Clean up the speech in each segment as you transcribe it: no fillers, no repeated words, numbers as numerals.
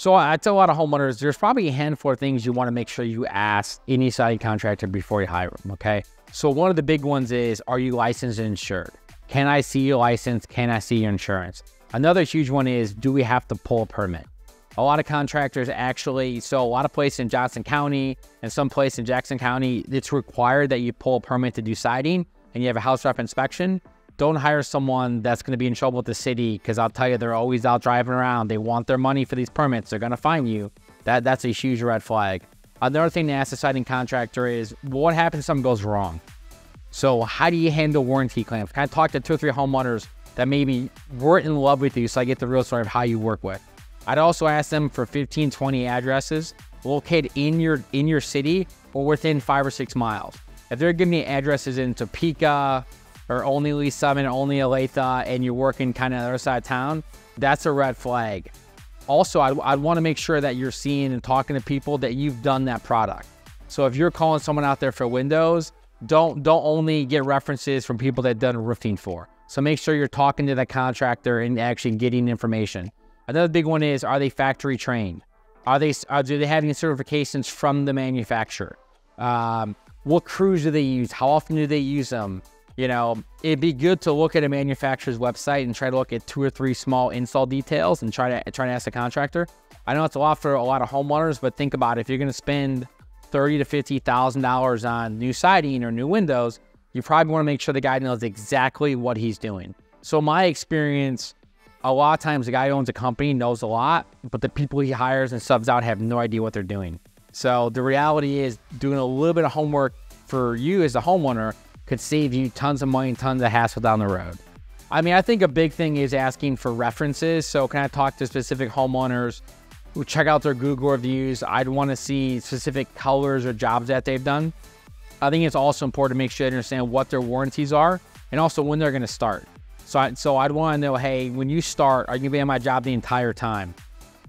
So I tell a lot of homeowners, there's probably a handful of things you want to make sure you ask any siding contractor before you hire them, okay? So one of the big ones is, are you licensed and insured? Can I see your license? Can I see your insurance? Another huge one is, do we have to pull a permit? A lot of contractors actually, so a lot of places in Johnson County and some place in Jackson County, it's required that you pull a permit to do siding and you have a house rep inspection. Don't hire someone that's going to be in trouble with the city, because I'll tell you, they're always out driving around. They want their money for these permits. They're going to fine you. That's a huge red flag. Another thing to ask the siding contractor is, what happens if something goes wrong? So how do you handle warranty claims? Can I talk to 2 or 3 homeowners that maybe weren't in love with you, so I get the real story of how you work with? I'd also ask them for 15, 20 addresses located in your city or within 5 or 6 miles. If they're giving me addresses in Topeka, or only Lee Summit, only Olathe, and you're working kind of on the other side of town, that's a red flag. Also, I'd want to make sure that you're seeing and talking to people that you've done that product. So if you're calling someone out there for windows, don't only get references from people that have done roofing for. So make sure you're talking to that contractor and actually getting information. Another big one is, are they factory trained? Do they have any certifications from the manufacturer? What crews do they use? How often do they use them? You know, it'd be good to look at a manufacturer's website and try to look at 2 or 3 small install details and try to ask the contractor. I know it's a lot for a lot of homeowners, but think about it. If you're going to spend $30,000 to $50,000 on new siding or new windows, you probably want to make sure the guy knows exactly what he's doing. So my experience, a lot of times the guy who owns a company knows a lot, but the people he hires and subs out have no idea what they're doing. So the reality is, doing a little bit of homework for you as a homeowner could save you tons of money and tons of hassle down the road. I mean, I think a big thing is asking for references. So can I talk to specific homeowners who check out their Google reviews? I'd want to see specific colors or jobs that they've done. I think it's also important to make sure they understand what their warranties are and also when they're going to start. So I'd want to know, hey, when you start, are you going to be on my job the entire time?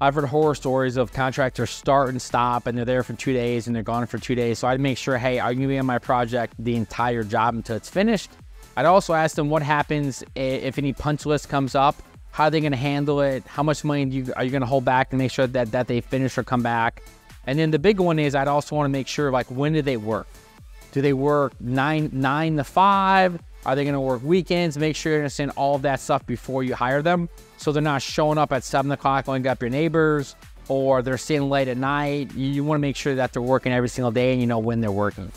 I've heard horror stories of contractors start and stop, and they're there for 2 days and they're gone for 2 days. So I'd make sure, hey, are you going to be on my project the entire job until it's finished? I'd also ask them what happens if any punch list comes up. How are they going to handle it? How much money are you going to hold back to make sure that they finish or come back? And then the big one is, I'd also want to make sure, like, when do they work? Do they work 9 to 5? Are they going to work weekends? Make sure you understand all of that stuff before you hire them, so they're not showing up at 7 o'clock going up your neighbors, or they're staying late at night. You want to make sure that they're working every single day and you know when they're working.